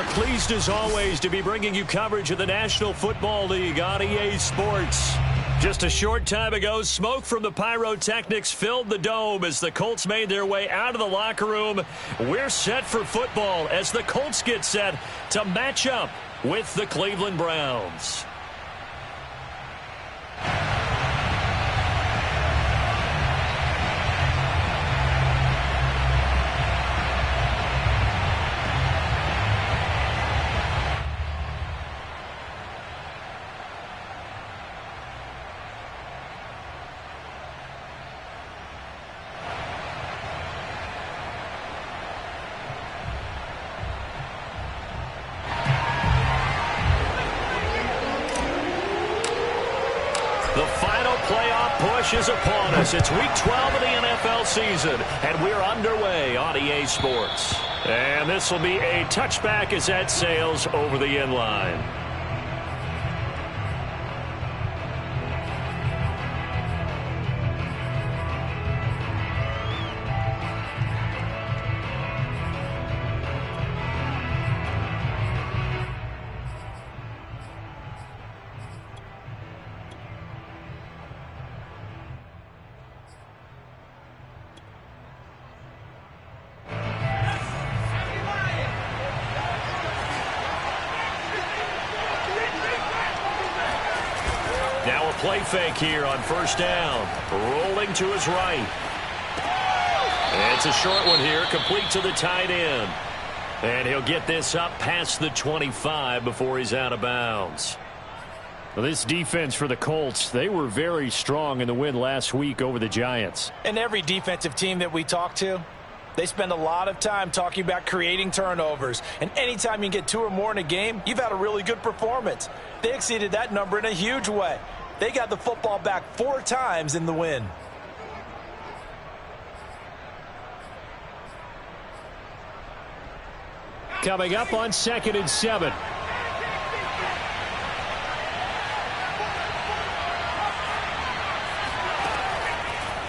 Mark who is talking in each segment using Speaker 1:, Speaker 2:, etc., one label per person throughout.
Speaker 1: are pleased as always to be bringing you coverage of the National Football League on EA Sports. Just a short time ago, smoke from the pyrotechnics filled the dome as the Colts made their way out of the locker room. We're set for football as the Colts get set to match up with the Cleveland Browns. The final playoff push is upon us. It's week 12 of the NFL season, and we're underway on EA Sports. And this will be a touchback as that sails over the end line. Now a play fake here on first down. Rolling to his right. It's a short one here, complete to the tight end. And he'll get this up past the 25 before he's out of bounds.
Speaker 2: Well, this defense for the Colts, they were very strong in the win last week over the Giants.
Speaker 3: And every defensive team that we talk to, they spend a lot of time talking about creating turnovers. And anytime you get 2 or more in a game, you've had a really good performance. They exceeded that number in a huge way. They got the football back 4 times in the win.
Speaker 2: Coming up on 2nd and 7.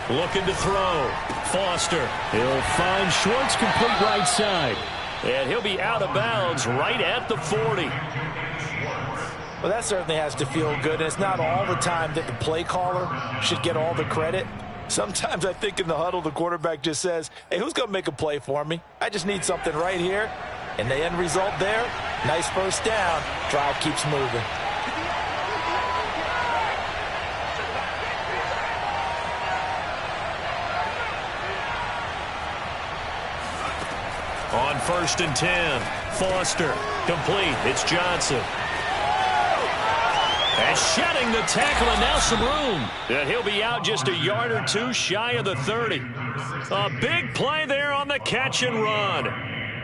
Speaker 1: Looking to throw. Foster.
Speaker 2: He'll find Schwartz, complete right side.
Speaker 1: And he'll be out of bounds right at the 40.
Speaker 3: Well, that certainly has to feel good, and it's not all the time that the play caller should get all the credit. Sometimes I think in the huddle, the quarterback just says, hey, who's going to make a play for me? I just need something right here. And the end result there, nice first down. Drive keeps moving.
Speaker 1: On 1st and 10, Foster, complete. It's Johnson. And shedding the tackle, and now some room. And he'll be out just a yard or 2 shy of the 30. A big play there on the catch and run.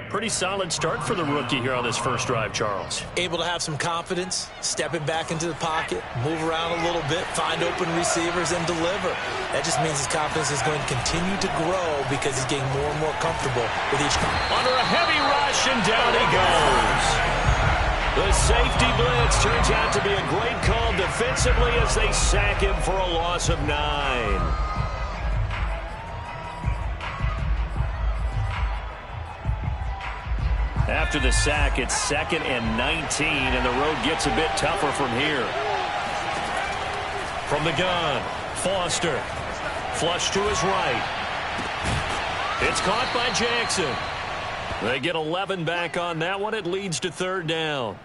Speaker 1: Pretty solid start for the rookie here on this first drive, Charles.
Speaker 3: Able to have some confidence, stepping back into the pocket, move around a little bit, find open receivers, and deliver. That just means his confidence is going to continue to grow because he's getting more and more comfortable with each time.
Speaker 1: Under a heavy rush, and down he goes. The safety blitz turns out to be a great call defensively as they sack him for a loss of 9. After the sack, it's 2nd and 19, and the road gets a bit tougher from here. From the gun, Foster. Flush to his right. It's caught by Jackson. They get 11 back on that one. It leads to 3rd down.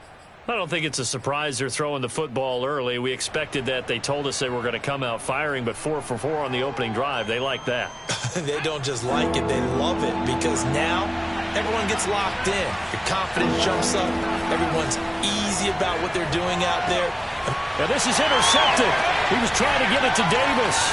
Speaker 1: I don't think it's a surprise they're throwing the football early. We expected that. They told us they were going to come out firing, but 4 for 4 on the opening drive. They like that.
Speaker 3: They don't just like it, they love it, because now everyone gets locked in. Your confidence jumps up. Everyone's easy about what they're doing out there.
Speaker 1: Now this is intercepted. He was trying to get it to Davis.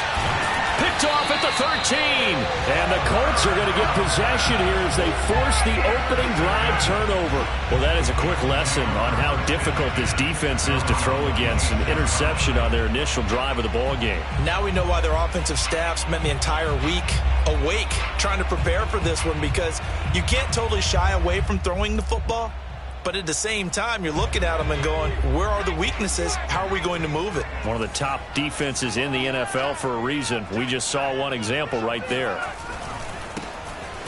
Speaker 1: Picked off at the 13. And the Colts are going to get possession here as they force the opening drive turnover. Well, that is a quick lesson on how difficult this defense is to throw against. An interception on their initial drive of the ball game.
Speaker 3: Now we know why their offensive staff spent the entire week awake trying to prepare for this one, because you can't totally shy away from throwing the football. But at the same time, you're looking at them and going, where are the weaknesses? How are we going to move it?
Speaker 1: One of the top defenses in the NFL for a reason. We just saw one example right there.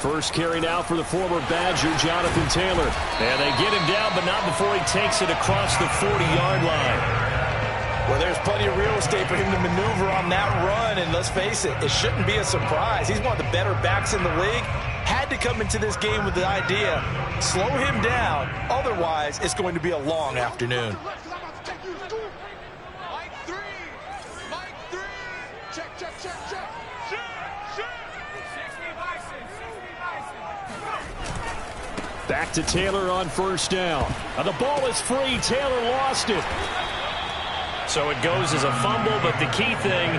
Speaker 2: First carry now for the former Badger, Jonathan Taylor. And they get him down, but not before he takes it across the 40-yard line.
Speaker 3: Well, there's plenty of real estate for him to maneuver on that run, and let's face it, it shouldn't be a surprise. He's one of the better backs in the league. Had to come into this game with the idea, slow him down, otherwise it's going to be a long afternoon.
Speaker 2: Back to Taylor on first down. Now the ball is free. Taylor lost it.
Speaker 1: So it goes as a fumble, but the key thing,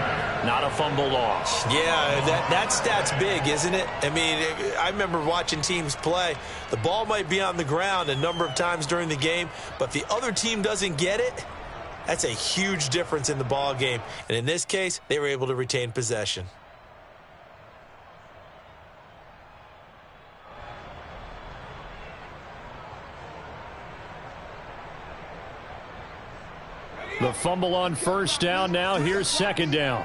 Speaker 1: not a fumble loss.
Speaker 3: Yeah, that stat's big, isn't it? I mean, I remember watching teams play. The ball might be on the ground a number of times during the game, but if the other team doesn't get it, that's a huge difference in the ball game. And in this case, they were able to retain possession.
Speaker 2: The fumble on first down. Now here's second down.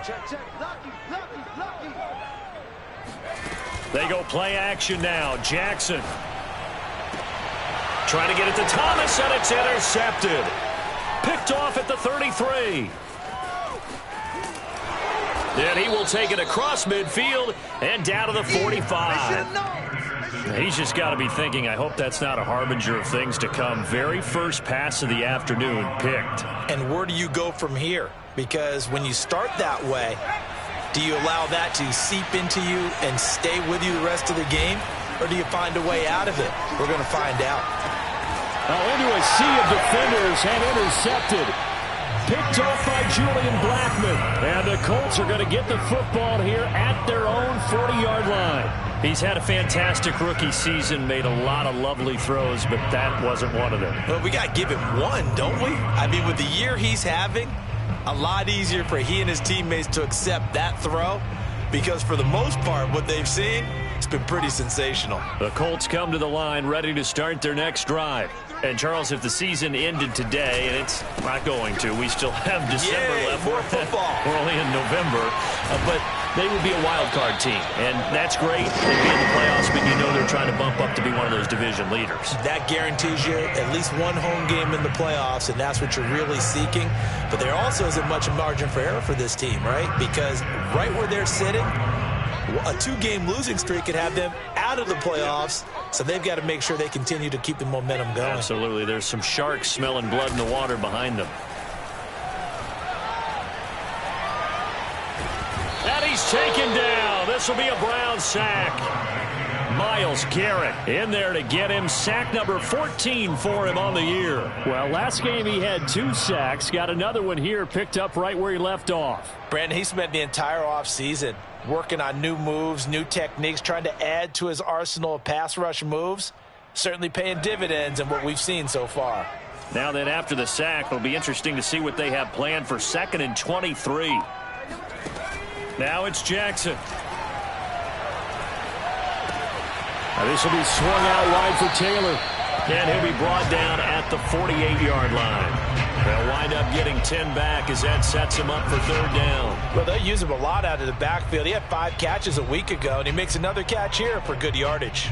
Speaker 1: They go play action now. Jackson trying to get it to Thomas, and it's intercepted. Picked off at the 33. And he will take it across midfield and down to the 45.
Speaker 2: He's just got to be thinking, I hope that's not a harbinger of things to come. Very first pass of the afternoon picked.
Speaker 3: And where do you go from here? Because when you start that way, do you allow that to seep into you and stay with you the rest of the game? Or do you find a way out of it? We're going to find out.
Speaker 2: Into a sea of defenders and intercepted. Picked off by Julian Blackman. And the Colts are going to get the football here at their own 40-yard line.
Speaker 1: He's had a fantastic rookie season, made a lot of lovely throws, but that wasn't one of them.
Speaker 3: Well, we got to give him one, don't we? I mean, with the year he's having, a lot easier for he and his teammates to accept that throw, because for the most part, what they've seen, it's been pretty sensational.
Speaker 1: The Colts come to the line ready to start their next drive. And, Charles, if the season ended today, and it's not going to, we still have December left.
Speaker 3: More football.
Speaker 1: We're only in November. But they would be a wild card team, and that's great. They'd be in the playoffs, but you know they're trying to bump up to be one of those division leaders.
Speaker 3: That guarantees you at least one home game in the playoffs, and that's what you're really seeking. But there also isn't much margin for error for this team, right? Because right where they're sitting, a two-game losing streak could have them out of the playoffs, so they've got to make sure they continue to keep the momentum going.
Speaker 1: Absolutely. There's some sharks smelling blood in the water behind them. And he's taken down. This will be a Brown sack. Myles Garrett in there to get him. Sack number 14 for him on the year.
Speaker 2: Well, last game he had 2 sacks. Got another one here, picked up right where he left off.
Speaker 3: Brandon, he spent the entire offseason working on new moves, new techniques, trying to add to his arsenal of pass rush moves. Certainly paying dividends in what we've seen so far.
Speaker 1: Now then, after the sack, it'll be interesting to see what they have planned for 2nd and 23. Now it's Jackson.
Speaker 2: Now this will be swung out wide for Taylor.
Speaker 1: And he'll be brought down at the 48-yard line. They'll wind up getting 10 back as that sets him up for 3rd down.
Speaker 3: Well, they'll use him a lot out of the backfield. He had 5 catches a week ago, and he makes another catch here for good yardage.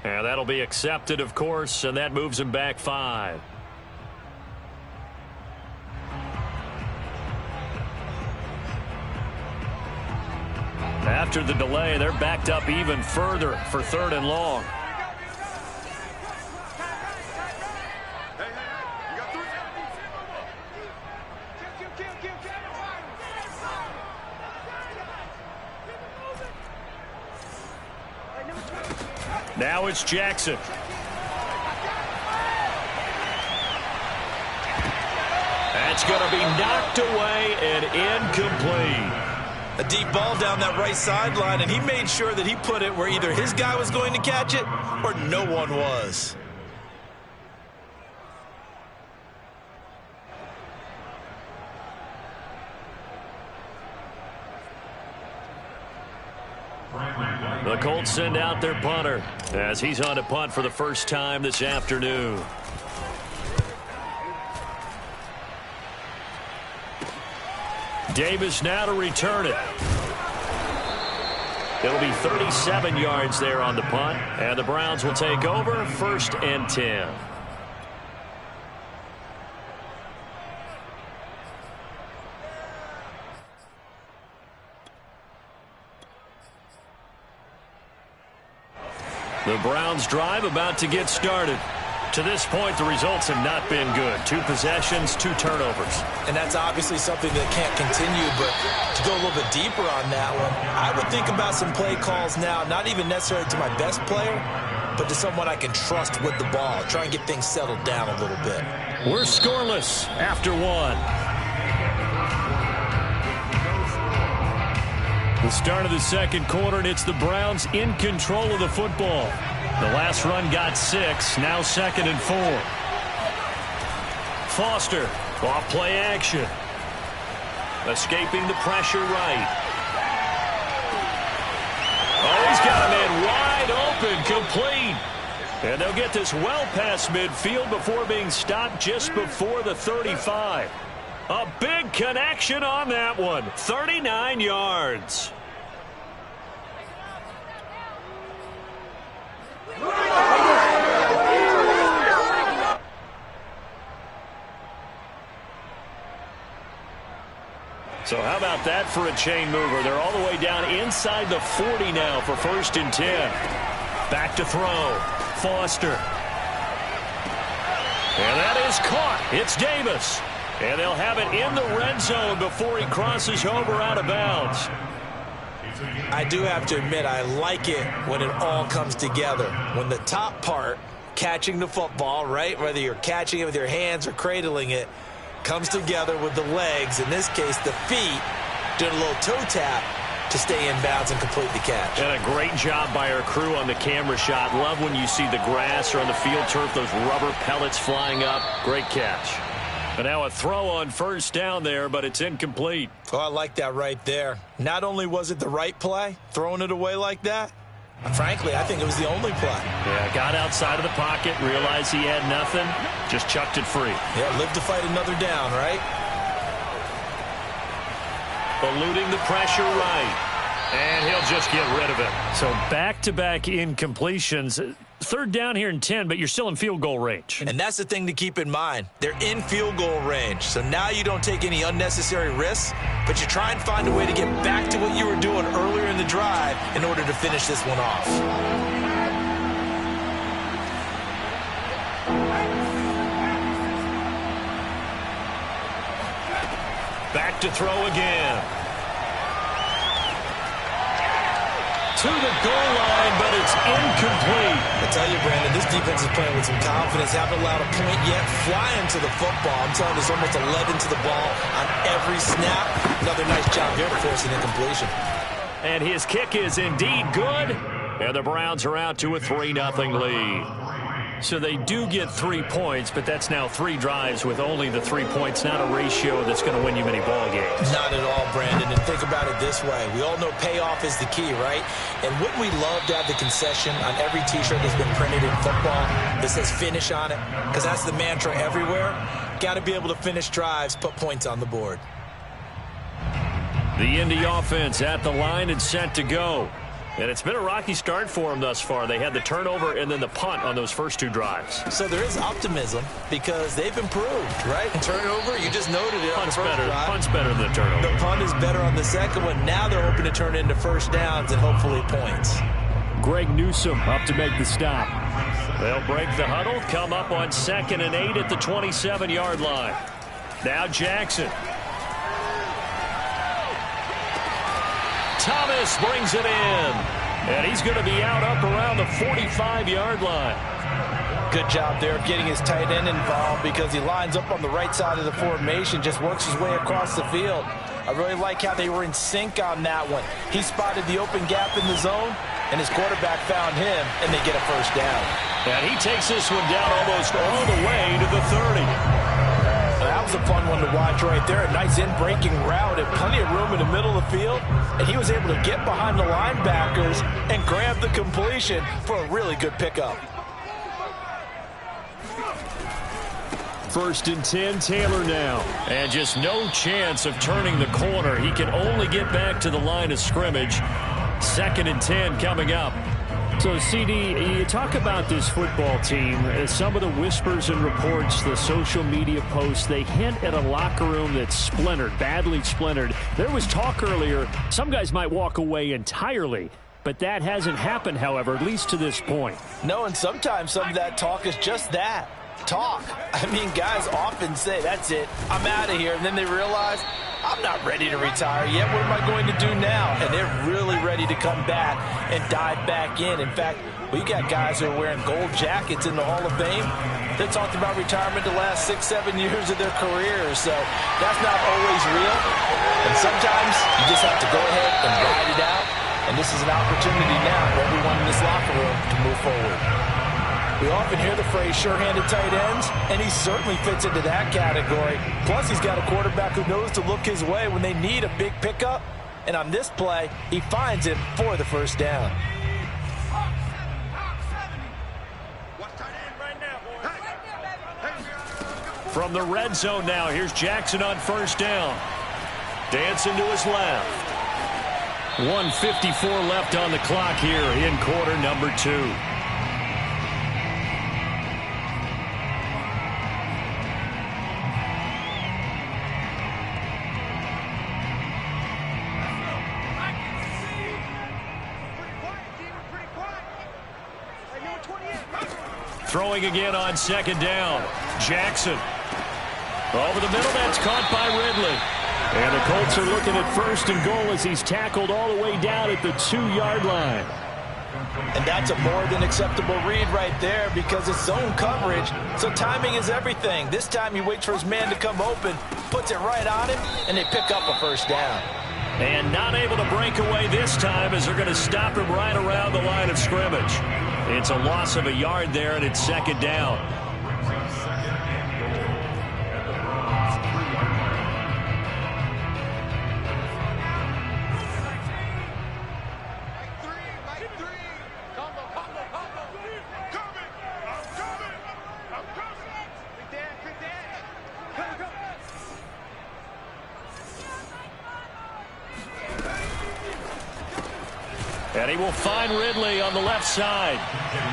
Speaker 1: And that'll be accepted, of course, and that moves him back 5. After the delay, they're backed up even further for 3rd and long. Now it's Jackson. That's going to be knocked away and incomplete.
Speaker 3: A deep ball down that right sideline, and he made sure that he put it where either his guy was going to catch it or no one was.
Speaker 1: The Colts send out their punter as he's on to punt for the first time this afternoon. Davis now to return it. It'll be 37 yards there on the punt, and the Browns will take over 1st and 10. The Browns drive about to get started. To this point, the results have not been good. 2 possessions, 2 turnovers.
Speaker 3: And that's obviously something that can't continue, but to go a little bit deeper on that one, I would think about some play calls now, not even necessarily to my best player, but to someone I can trust with the ball. Try and get things settled down a little bit.
Speaker 1: We're scoreless after 1. The start of the second quarter, and it's the Browns in control of the football. The last run got 6, now 2nd and 4. Foster, off play action. Escaping the pressure right. Oh, he's got a man wide open, complete. And they'll get this well past midfield before being stopped just before the 35. A big connection on that one. 39 yards. So how about that for a chain mover? They're all the way down inside the 40 now for 1st and 10. Back to throw. Foster. And that is caught. It's Davis. And they'll have it in the red zone before he crosses over out of bounds.
Speaker 3: I do have to admit, I like it when it all comes together. When the top part, catching the football, right, whether you're catching it with your hands or cradling it, comes together with the legs, in this case the feet, doing a little toe tap to stay in bounds and complete the catch.
Speaker 1: And a great job by our crew on the camera shot. Love when you see the grass or on the field turf, those rubber pellets flying up. Great catch. And now a throw on 1st down there, but it's incomplete.
Speaker 3: Oh, I like that right there. Not only was it the right play, throwing it away like that, frankly, I think it was the only play.
Speaker 1: Yeah, got outside of the pocket, realized he had nothing, just chucked it free.
Speaker 3: Yeah, live to fight another down, right?
Speaker 1: Eluding the pressure right. And he'll just get rid of it. So back-to-back incompletions. 3rd down here and 10, but you're still in field goal range.
Speaker 3: And that's the thing to keep in mind. They're in field goal range. So now you don't take any unnecessary risks, but you try and find a way to get back to what you were doing earlier in the drive in order to finish this one off.
Speaker 1: Back to throw again. To the goal line, but it's incomplete.
Speaker 3: I tell you, Brandon, this defense is playing with some confidence. Haven't allowed a point yet. Flying to the football. I'm telling you, there's almost 11 to the ball on every snap. Another nice job here to force an incompletion.
Speaker 1: And his kick is indeed good. And the Browns are out to a 3-0 lead. So they do get 3 points, but that's now 3 drives with only the 3 points, not a ratio that's going to win you many ball games.
Speaker 3: Not at all, Brandon. And think about it this way. We all know payoff is the key, right? And wouldn't we love to have the concession on every T-shirt that's been printed in football that says finish on it? Because that's the mantra everywhere. Got to be able to finish drives, put points on the board.
Speaker 1: The Indy offense at the line and set to go. And it's been a rocky start for them thus far. They had the turnover and then the punt on those first 2 drives.
Speaker 3: So there is optimism because they've improved, right? Turnover, you just noted it on the first drive.
Speaker 1: Punt's better than the turnover.
Speaker 3: The punt is better on the second one. Now they're hoping to turn it into 1st downs and hopefully points.
Speaker 2: Greg Newsome up to make the stop.
Speaker 1: They'll break the huddle, come up on 2nd and 8 at the 27-yard line. Now Jackson. Thomas brings it in. And he's going to be out up around the 45-yard line.
Speaker 3: Good job there of getting his tight end involved because he lines up on the right side of the formation, just works his way across the field. I really like how they were in sync on that one. He spotted the open gap in the zone, and his quarterback found him, and they get a 1st down.
Speaker 1: And he takes this one down almost all the way to the 30.
Speaker 3: That was a fun one to watch right there. A nice in-breaking route and plenty of room in the middle of the field. And he was able to get behind the linebackers and grab the completion for a really good pickup.
Speaker 2: 1st and 10, Taylor now.
Speaker 1: And just no chance of turning the corner. He can only get back to the line of scrimmage. 2nd and 10 coming up.
Speaker 2: So, CD, you talk about this football team. Some of the whispers and reports, the social media posts, they hint at a locker room that's splintered, badly splintered. There was talk earlier, some guys might walk away entirely. But that hasn't happened, however, at least to this point.
Speaker 3: No, and sometimes some of that talk is just that. Talk. I mean, guys often say, that's it, I'm out of here. And then they realize, I'm not ready to retire yet. What am I going to do now? And they're really ready to come back and dive back in. In fact, we got guys who are wearing gold jackets in the Hall of Fame. They talked about retirement the last 6-7 years of their careers. So that's not always real. And sometimes you just have to go ahead and ride it out. And this is an opportunity now for everyone in this locker room to move forward. We often hear the phrase sure-handed tight ends, and he certainly fits into that category. Plus, he's got a quarterback who knows to look his way when they need a big pickup. And on this play, he finds it for the first down.
Speaker 1: From the red zone now, here's Jackson on 1st down. Dancing to his left. 1:54 left on the clock here in quarter number 2. Throwing again on 2nd down. Jackson. Over the middle, that's caught by Ridley.
Speaker 2: And the Colts are looking at 1st and goal as he's tackled all the way down at the 2-yard line.
Speaker 3: And that's a more than acceptable read right there because it's zone coverage, so timing is everything. This time he waits for his man to come open, puts it right on him, and they pick up a 1st down.
Speaker 1: And not able to break away this time as they're going to stop him right around the line of scrimmage. It's a loss of a yard there, and it's 2nd down. And he will find Ridley on the left side.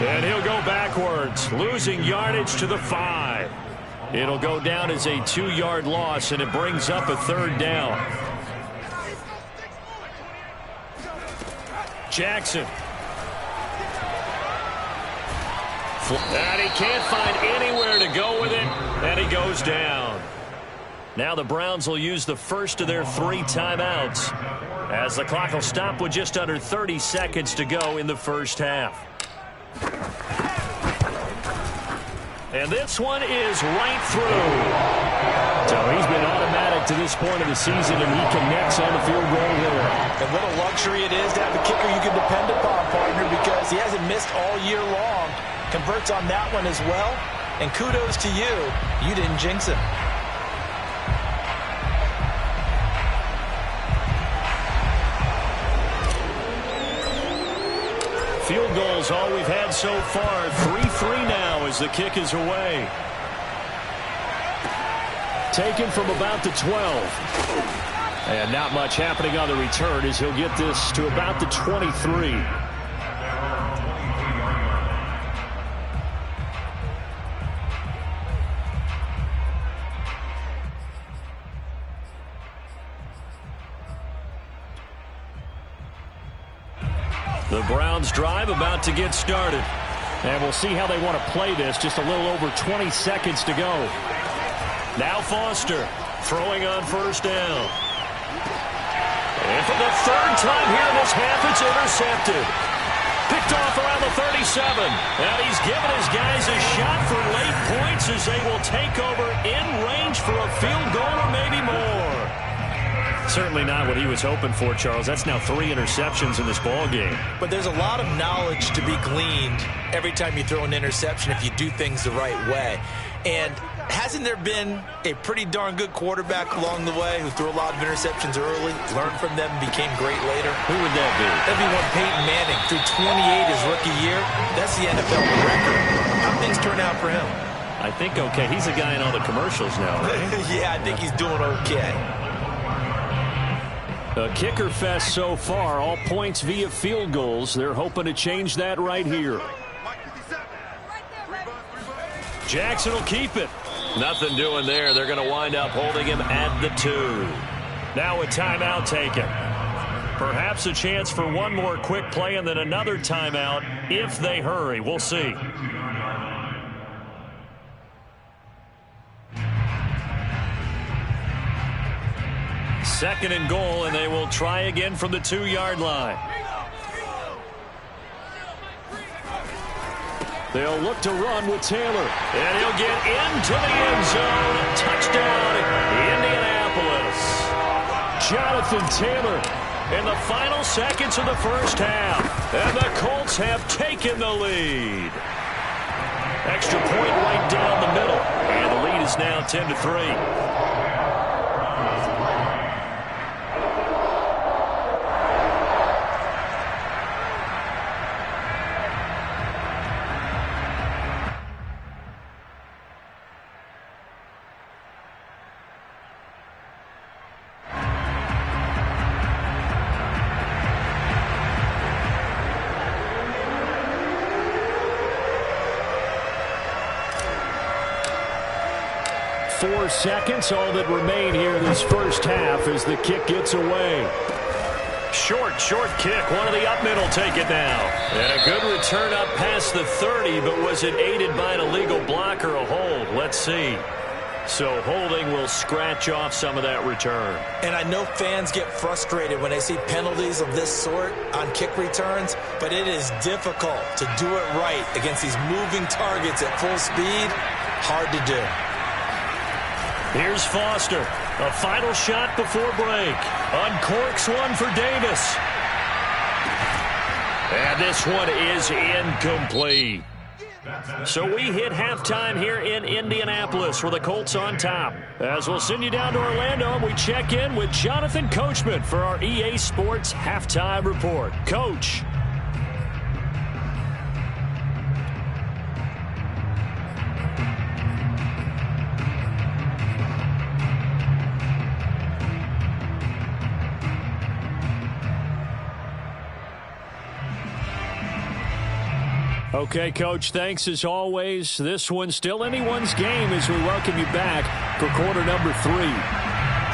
Speaker 1: And he'll go backwards, losing yardage to the 5. It'll go down as a 2-yard loss, and it brings up a 3rd down. Jackson. And he can't find anywhere to go with it, and he goes down. Now the Browns will use the first of their 3 timeouts, as the clock will stop with just under 30 seconds to go in the first half. And this one is right through.
Speaker 2: So he's been automatic to this point of the season, and he connects on the field goal there.
Speaker 3: And what a luxury it is to have a kicker you can depend upon, partner, because he hasn't missed all year long. Converts on that one as well. And kudos to you. You didn't jinx him.
Speaker 1: Field goals all we've had so far. 3-3 now as the kick is away.
Speaker 2: Taken from about the 12. And not much happening on the return as he'll get this to about the 23.
Speaker 1: The Browns drive about to get started.
Speaker 2: And we'll see how they want to play this. Just a little over 20 seconds to go.
Speaker 1: Now Foster throwing on 1st down. And for the 3rd time here in this half, it's intercepted. Picked off around the 37. And he's given his guys a shot for late points as they will take over in range for a field goal or maybe more. Certainly not what he was hoping for, Charles. That's now 3 interceptions in this ball game.
Speaker 3: But there's a lot of knowledge to be gleaned every time you throw an interception if you do things the right way. And hasn't there been a pretty darn good quarterback along the way who threw a lot of interceptions early, learned from them, and became great later?
Speaker 2: Who would that be?
Speaker 3: That'd be one Peyton Manning. Threw 28 his rookie year. That's the NFL record. How things turn out for him?
Speaker 2: I think okay. He's a guy in all the commercials now, right?
Speaker 3: Yeah, I think he's doing okay.
Speaker 2: A kicker fest so far. All points via field goals. They're hoping to change that right here.
Speaker 1: Jackson will keep it. Nothing doing there. They're going to wind up holding him at the 2. Now a timeout taken. Perhaps a chance for one more quick play and then another timeout if they hurry. We'll see. Second and goal, and they will try again from the 2-yard line.
Speaker 2: They'll look to run with Taylor.
Speaker 1: And he'll get into the end zone. Touchdown, Indianapolis.
Speaker 2: Jonathan Taylor
Speaker 1: In the final seconds of the first half. And the Colts have taken the lead. Extra point right down the middle. And the lead is now 10-3.
Speaker 2: Seconds, all that remain here this first half as the kick gets away.
Speaker 1: Short kick. One of the up middle take it now. And a good return up past the 30, but was it aided by an illegal block or a hold? Let's see. So holding will scratch off some of that return.
Speaker 3: And I know fans get frustrated when they see penalties of this sort on kick returns, but it is difficult to do it right against these moving targets at full speed. Hard to do.
Speaker 1: Here's Foster. A final shot before break. Uncorks one for Davis. And this one is incomplete. So we hit halftime here in Indianapolis with the Colts on top. As we'll send you down to Orlando, and we check in with Jonathan Coachman for our EA Sports Halftime Report. Coach.
Speaker 2: Okay, Coach, thanks as always. This one's still anyone's game as we welcome you back for quarter number 3.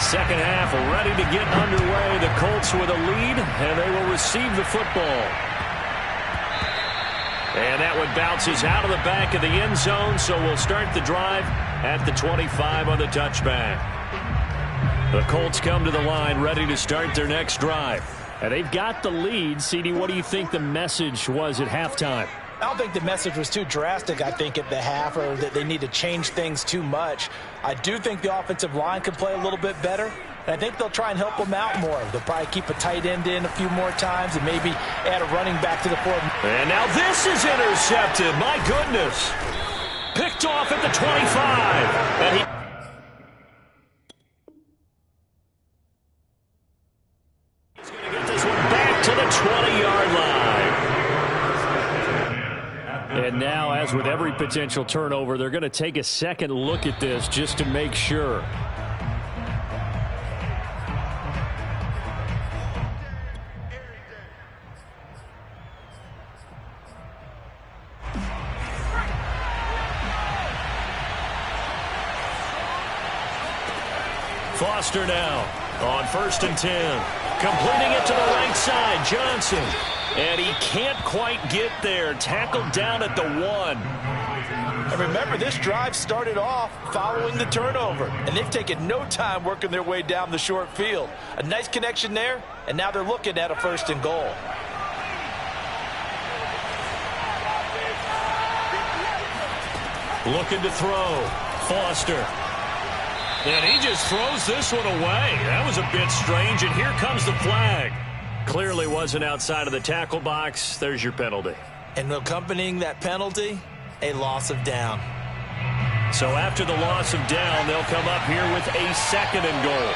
Speaker 1: Second half ready to get underway. The Colts with a lead, and they will receive the football. And that one bounces out of the back of the end zone, so we'll start the drive at the 25 on the touchback. The Colts come to the line ready to start their next drive.
Speaker 2: And they've got the lead. CD, what do you think the message was at halftime?
Speaker 3: I don't think the message was too drastic, I think, at the half, or that they need to change things too much. I do think the offensive line can play a little bit better, and I think they'll try and help them out more. They'll probably keep a tight end in a few more times and maybe add a running back to the fourth.
Speaker 1: And now this is intercepted. My goodness. Picked off at the 25. And he... He's going to get this one back to the 20-yard line.
Speaker 2: And now, as with every potential turnover, they're going to take a second look at this just to make sure.
Speaker 1: Foster now on 1st and 10. Completing it to the right side, Johnson. And he can't quite get there. Tackled down at the 1.
Speaker 3: And remember, this drive started off following the turnover, and they've taken no time working their way down the short field. A nice connection there, and now they're looking at a 1st and goal.
Speaker 1: Looking to throw. Foster. And he just throws this one away. That was a bit strange, and here comes the flag. Clearly wasn't outside of the tackle box. There's your penalty.
Speaker 3: And accompanying that penalty, a loss of down.
Speaker 1: So after the loss of down, they'll come up here with a 2nd and goal.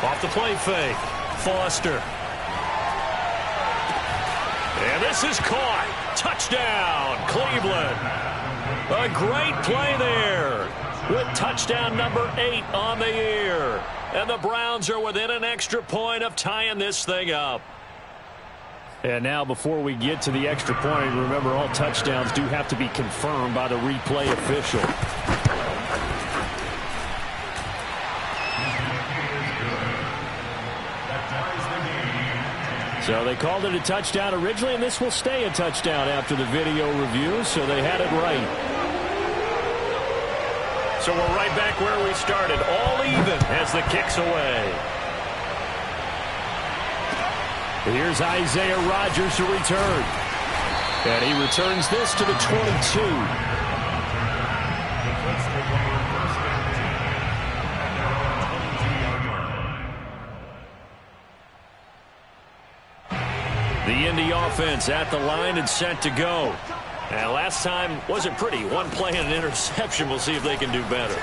Speaker 1: Off the play fake. Foster. And this is caught. Touchdown, Cleveland. A great play there with touchdown number 8 on the year. And the Browns are within an extra point of tying this thing up.
Speaker 2: And now before we get to the extra point, remember all touchdowns do have to be confirmed by the replay official. So they called it a touchdown originally, and this will stay a touchdown after the video review, so they had it right.
Speaker 1: So we're right back where we started, all even as the kick's away.
Speaker 2: Here's Isaiah Rodgers to return. And he returns this to the 22.
Speaker 1: The Indy offense at the line and set to go. And last time wasn't pretty. One play and an interception. We'll see if they can do better.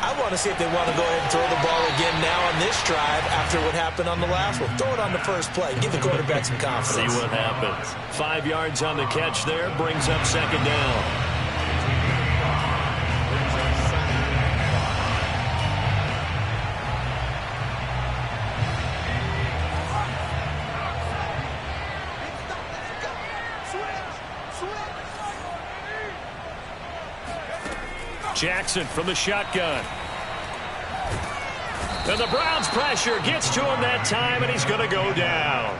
Speaker 3: I want to see if they want to go ahead and throw the ball again now on this drive after what happened on the last one. Throw it on the first play. Give the quarterback some confidence.
Speaker 1: See what happens. 5 yards on the catch there. Brings up 2nd down. Jackson from the shotgun. And the Browns pressure gets to him that time, and he's going to go down.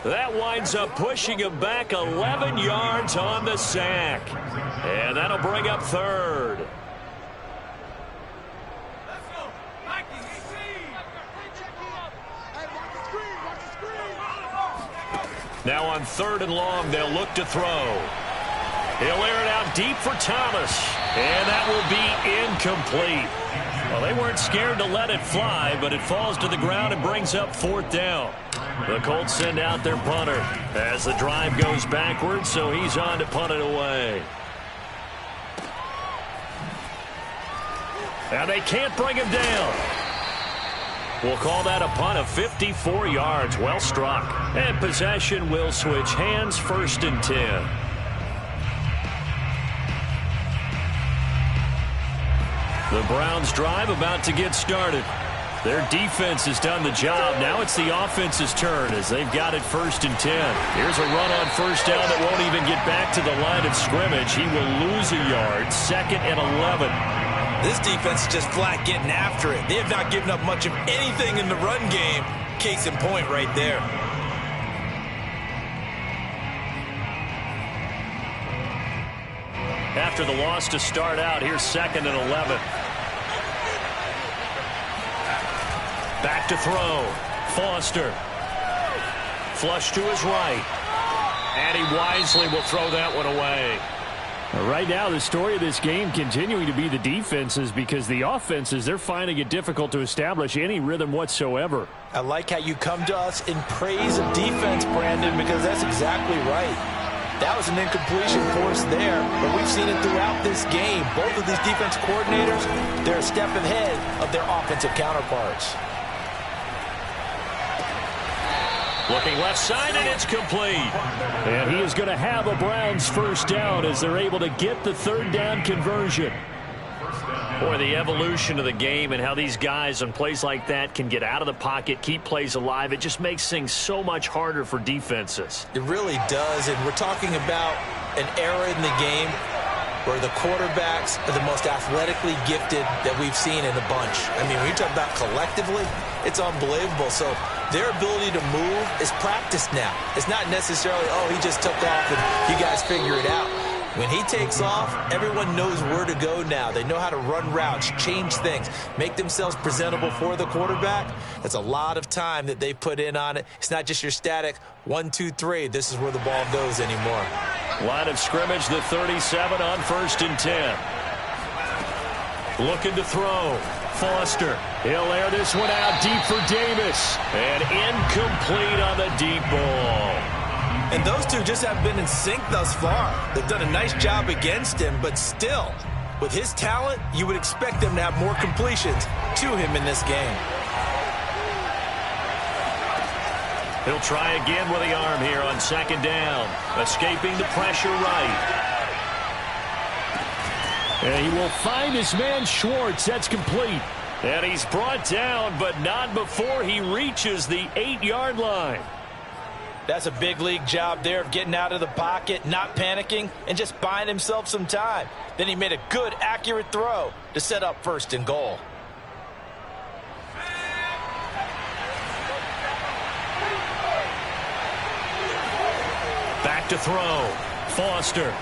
Speaker 1: That winds up pushing him back 11 yards on the sack. And that'll bring up 3rd. Now on 3rd and long, they'll look to throw. He'll air it out deep for Thomas. And that will be incomplete. Well, they weren't scared to let it fly, but it falls to the ground and brings up 4th down. The Colts send out their punter as the drive goes backwards, so he's on to punt it away. And they can't bring him down. We'll call that a punt of 54 yards. Well struck. And possession will switch hands, 1st and 10. The Browns drive about to get started. Their defense has done the job. Now it's the offense's turn as they've got it 1st and 10. Here's a run on 1st down that won't even get back to the line of scrimmage. He will lose a yard. 2nd and 11.
Speaker 3: This defense is just flat getting after it. They have not given up much of anything in the run game. Case in point right there.
Speaker 1: After the loss to start out, here's 2nd and 11. Back to throw. Foster. Flush to his right. And he wisely will throw that one away.
Speaker 2: Right now, the story of this game continuing to be the defenses, because the offenses, they're finding it difficult to establish any rhythm whatsoever.
Speaker 3: I like how you come to us in praise of defense, Brandon, because that's exactly right. That was an incompletion forced there, but we've seen it throughout this game. Both of these defense coordinators, they're a step ahead of their offensive counterparts.
Speaker 1: Looking left side, and it's complete.
Speaker 2: And he is going to have a Browns 1st down as they're able to get the 3rd down conversion.
Speaker 1: Boy, the evolution of the game and how these guys on plays like that can get out of the pocket, keep plays alive, it just makes things so much harder for defenses.
Speaker 3: It really does, and we're talking about an era in the game where the quarterbacks are the most athletically gifted that we've seen in a bunch. I mean, when you talk about collectively, it's unbelievable. So their ability to move is practiced now. It's not necessarily, oh, he just took off and you guys figure it out. When he takes off, everyone knows where to go now. They know how to run routes, change things, make themselves presentable for the quarterback. That's a lot of time that they put in on it. It's not just your static 1, 2, 3. This is where the ball goes anymore.
Speaker 1: Line of scrimmage, the 37 on 1st and 10. Looking to throw. Foster.
Speaker 2: He'll air this one out deep for Davis.
Speaker 1: And incomplete on the deep ball.
Speaker 3: And those two just have been in sync thus far. They've done a nice job against him, but still, with his talent, you would expect them to have more completions to him in this game.
Speaker 1: He'll try again with the arm here on second down. Escaping the pressure right.
Speaker 2: And he will find his man Schwartz. That's complete.
Speaker 1: And he's brought down, but not before he reaches the 8-yard line.
Speaker 3: That's a big league job there of getting out of the pocket, not panicking, and just buying himself some time. Then he made a good, accurate throw to set up 1st and goal.
Speaker 1: Back to throw. Foster.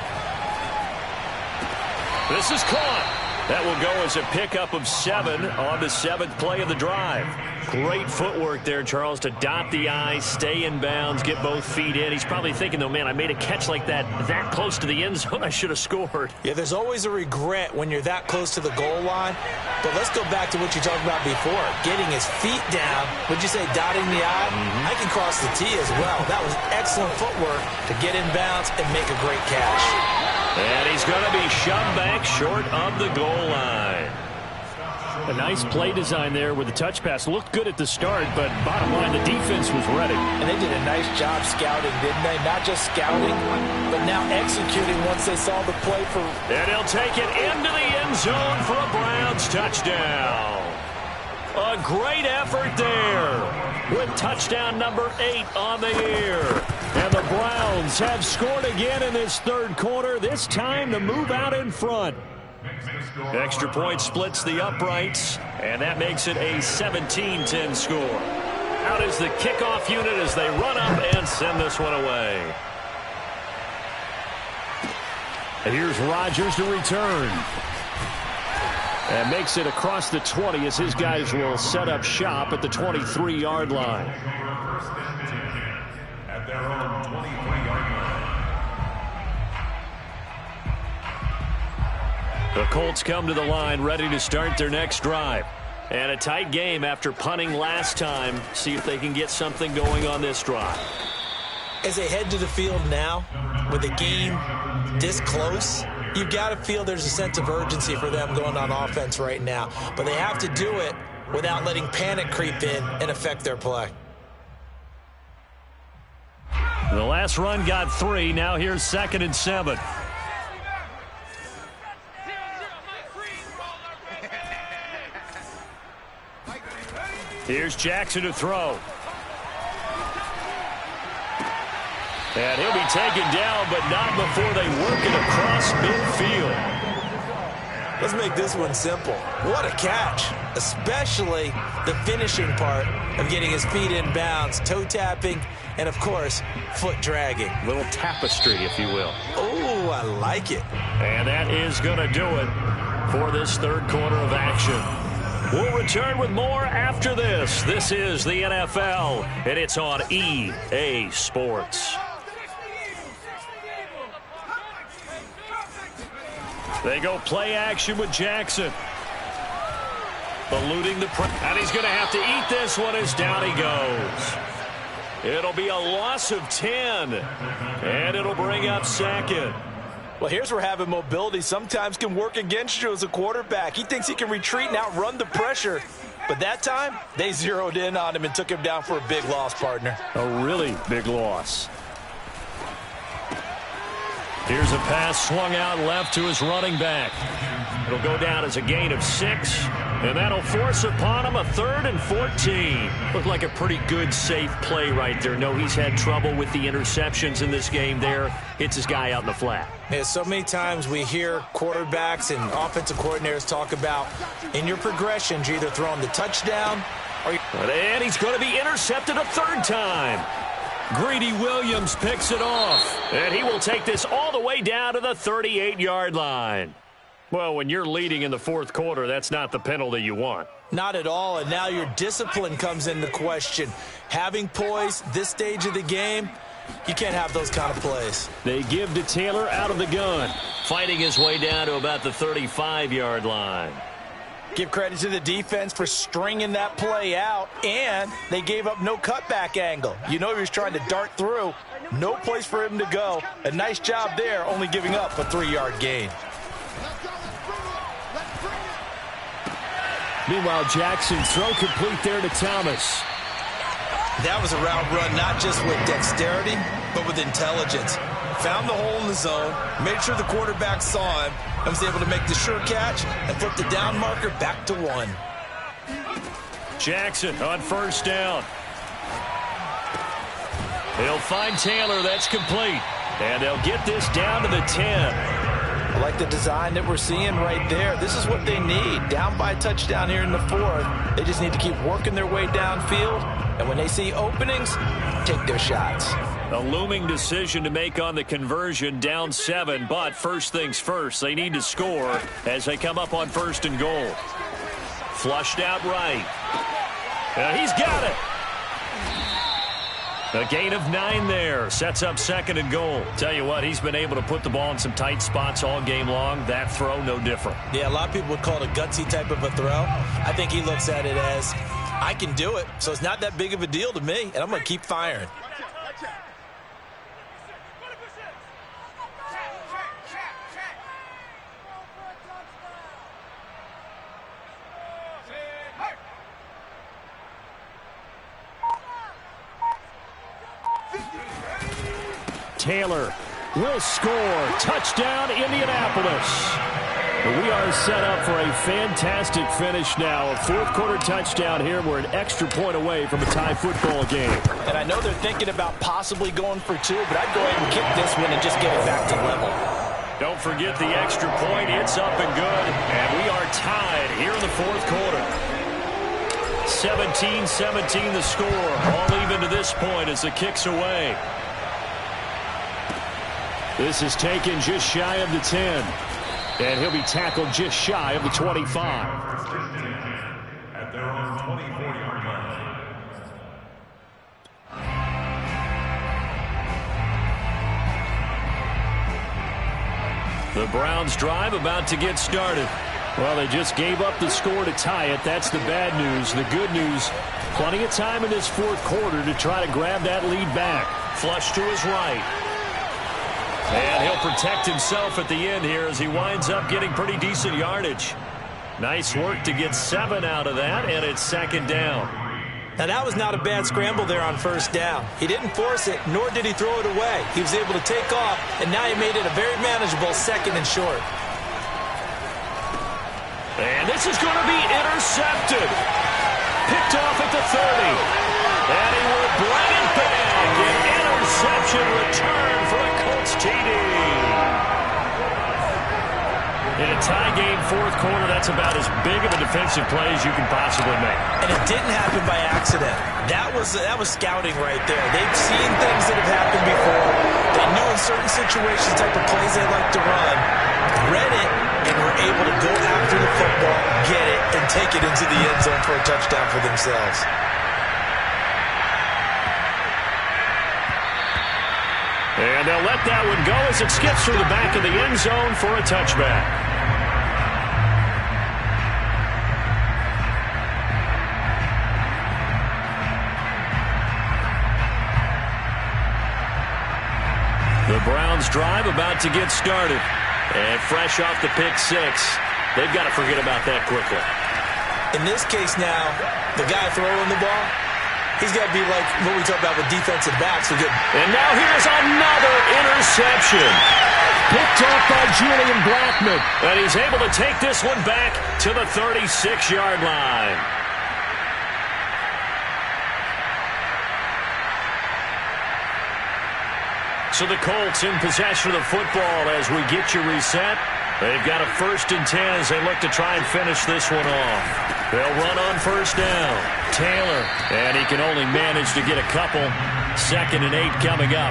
Speaker 1: This is caught. That will go as a pickup of 7 on the 7th play of the drive. Great footwork there, Charles, to dot the I, stay in bounds, get both feet in. He's probably thinking, though, man, I made a catch like that close to the end zone. I should have scored.
Speaker 3: Yeah, there's always a regret when you're that close to the goal line. But let's go back to what you talked about before. Getting his feet down. Would you say dotting the I? I can cross the T as well. That was excellent footwork to get in bounds and make a great catch.
Speaker 1: And he's going to be shoved back short of the goal line.
Speaker 2: A nice play design there with the touch pass. Looked good at the start, but bottom line, the defense was ready.
Speaker 3: And they did a nice job scouting, didn't they? Not just scouting, but now executing once they saw the play for...
Speaker 1: And he'll take it into the end zone for a Browns touchdown. A great effort there with touchdown number 8 on the year.
Speaker 2: And the Browns have scored again in this 3rd quarter, this time to move out in front.
Speaker 1: Extra point splits the uprights, and that makes it a 17-10 score. Out is the kickoff unit as they run up and send this one away.
Speaker 2: And here's Rodgers to return. And makes it across the 20 as his guys will set up shop at the 23-yard line.
Speaker 4: At their own 23-yard line.
Speaker 1: The Colts come to the line ready to start their next drive. And a tight game after punting last time. See if they can get something going on this drive.
Speaker 3: As they head to the field now, with the game this close, you've got to feel there's a sense of urgency for them going on offense right now. But they have to do it without letting panic creep in and affect their play.
Speaker 1: The last run got 3. Now here's 2nd and 7. Here's Jackson to throw. And he'll be taken down, but not before they work it across midfield.
Speaker 3: Let's make this one simple. What a catch, especially the finishing part of getting his feet in bounds, toe tapping, and, of course, foot dragging.
Speaker 1: Little tapestry, if you will.
Speaker 3: Oh, I like it.
Speaker 1: And that is going to do it for this 3rd quarter of action. We'll return with more after this. This is the NFL, and it's on EA Sports. They go play action with Jackson. Eluding the press. And he's going to have to eat this one as down he goes. It'll be a loss of 10. And it'll bring up 2nd.
Speaker 3: Well, here's where having mobility sometimes can work against you as a quarterback. He thinks he can retreat and outrun the pressure. But that time, they zeroed in on him and took him down for a big loss, partner.
Speaker 2: A really big loss.
Speaker 1: Here's a pass swung out left to his running back. It'll go down as a gain of 6, and that'll force upon him a 3rd and 14. Looked like a pretty good, safe play right there. No, he's had trouble with the interceptions in this game there. Hits his guy out in the flat.
Speaker 3: Yeah, so many times we hear quarterbacks and offensive coordinators talk about in your progressions, you're either throwing the touchdown or...
Speaker 1: And he's going to be intercepted a 3rd time. Greedy Williams picks it off, and he will take this all the way down to the 38-yard line. Well, when you're leading in the 4th quarter, that's not the penalty you want.
Speaker 3: Not at all, and now your discipline comes into question. Having poise this stage of the game, you can't have those kind of plays.
Speaker 2: They give to Taylor out of the gun.
Speaker 1: Fighting his way down to about the 35-yard line.
Speaker 3: Give credit to the defense for stringing that play out, and they gave up no cutback angle. You know he was trying to dart through. No place for him to go. A nice job there, only giving up a 3-yard gain.
Speaker 2: Meanwhile, Jackson, throw complete there to Thomas.
Speaker 3: That was a route run, not just with dexterity, but with intelligence. Found the hole in the zone, made sure the quarterback saw him, and was able to make the sure catch and flip the down marker back to 1.
Speaker 1: Jackson on first down. He'll find Taylor. That's complete. And they'll get this down to the 10.
Speaker 3: I like the design that we're seeing right there. This is what they need. Down by a touchdown here in the 4th. They just need to keep working their way downfield. And when they see openings, take their shots.
Speaker 1: A looming decision to make on the conversion, down 7. But first things first, they need to score as they come up on 1st and goal. Flushed out right. He's got it. A gain of 9 there. Sets up 2nd and goal. Tell you what, he's been able to put the ball in some tight spots all game long. That throw, no different.
Speaker 3: Yeah, a lot of people would call it a gutsy type of a throw. I think he looks at it as, I can do it, so it's not that big of a deal to me, and I'm going to keep firing.
Speaker 2: Taylor will score. Touchdown, Indianapolis. We are set up for a fantastic finish now. A 4th quarter touchdown here. We're an extra point away from a tie football game.
Speaker 3: And I know they're thinking about possibly going for 2, but I'd go ahead and kick this one and just get it back to level.
Speaker 1: Don't forget the extra point. It's up and good. And we are tied here in the 4th quarter. 17-17 the score. All even to this point as the kick's away.
Speaker 2: This is taken just shy of the 10. And he'll be tackled just shy of the 25.
Speaker 4: At their own 24-yard line.
Speaker 1: The Browns drive about to get started.
Speaker 2: Well, they just gave up the score to tie it. That's the bad news. The good news, plenty of time in this 4th quarter to try to grab that lead back.
Speaker 1: Flush to his right. And he'll protect himself at the end here as he winds up getting pretty decent yardage. Nice work to get 7 out of that, and it's 2nd down.
Speaker 3: Now, that was not a bad scramble there on 1st down. He didn't force it, nor did he throw it away. He was able to take off, and now he made it a very manageable 2nd and short.
Speaker 1: And this is going to be intercepted. Picked off at the 30. And he will bring it back. An interception return for a Colts TD. In a tie game, 4th quarter, that's about as big of a defensive play as you can possibly make.
Speaker 3: And it didn't happen by accident. That was scouting right there. They've seen things that have happened before. They knew in certain situations the type of plays they like to run, read it, and were able to go after the football, get it, and take it into the end zone for a touchdown for themselves.
Speaker 1: And they'll let that one go as it skips through the back of the end zone for a touchback. The Browns drive about to get started. And fresh off the pick 6, they've got to forget about that quickly.
Speaker 3: In this case now, the guy throwing the ball, he's got to be like what we talk about with defensive backs.
Speaker 1: And now here's another interception.
Speaker 2: Picked off by Julian Blackmon.
Speaker 1: And he's able to take this one back to the 36-yard line. So the Colts in possession of the football as we get you reset. They've got a 1st and 10 as they look to try and finish this one off. They'll run on 1st down. Taylor, and he can only manage to get a couple. 2nd and 8 coming up.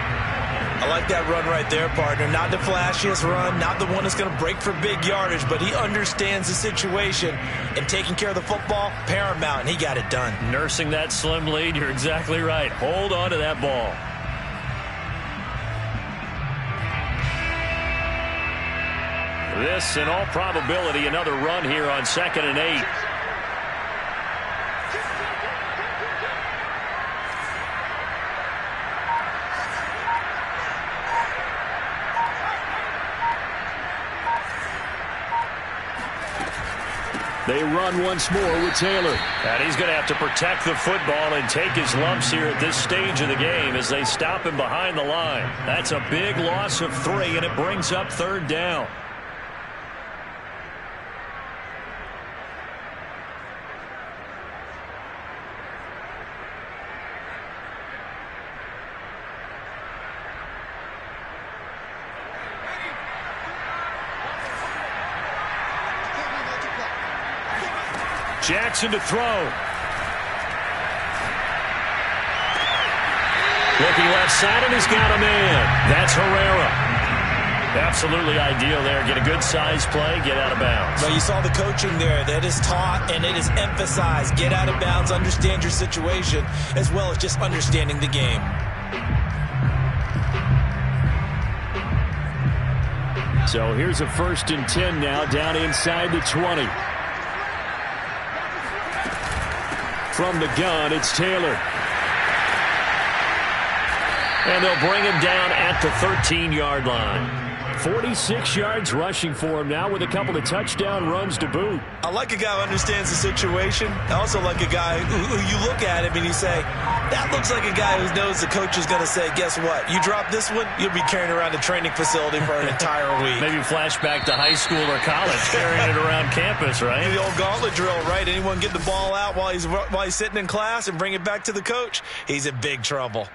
Speaker 3: I like that run right there, partner. Not the flashiest run, not the one that's going to break for big yardage, but he understands the situation, and taking care of the football, paramount, and he got it done.
Speaker 1: Nursing that slim lead, you're exactly right. Hold on to that ball. This, in all probability, another run here on 2nd and 8.
Speaker 2: They run once more with Taylor.
Speaker 1: And he's going to have to protect the football and take his lumps here at this stage of the game as they stop him behind the line. That's a big loss of 3, and it brings up 3rd down. Jackson to throw. Looking left side, and he's got a man. That's Herrera. Absolutely ideal there. Get a good size play, get out of bounds.
Speaker 3: Well, you saw the coaching there. That is taught and it is emphasized. Get out of bounds, understand your situation, as well as just understanding the game.
Speaker 2: So here's a 1st and 10 now, down inside the 20. From the gun, it's Taylor.
Speaker 1: And they'll bring him down at the 13-yard line.
Speaker 2: 46 yards rushing for him now with a couple of touchdown runs to boot.
Speaker 3: I like a guy who understands the situation. I also like a guy who you look at him and you say, that looks like a guy who knows the coach is going to say, guess what? You drop this one, you'll be carrying around a training facility for an entire week.
Speaker 1: Maybe flashback to high school or college, carrying it around campus, right?
Speaker 3: The old gauntlet drill, right? Anyone get the ball out while he's sitting in class and bring it back to the coach, he's in big trouble.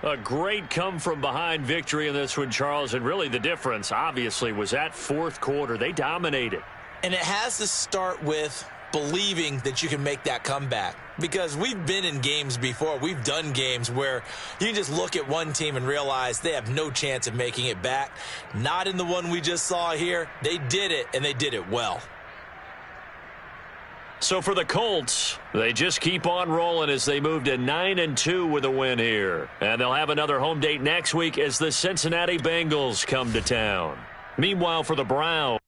Speaker 1: A great come-from-behind victory in this one, Charles, and really the difference, obviously, was that 4th quarter. They dominated.
Speaker 3: And it has to start with believing that you can make that comeback. Because we've been in games before. We've done games where you can just look at one team and realize they have no chance of making it back. Not in the one we just saw here. They did it, and they did it well.
Speaker 1: So for the Colts, they just keep on rolling as they move to 9-2 with a win here. And they'll have another home date next week as the Cincinnati Bengals come to town. Meanwhile, for the Browns,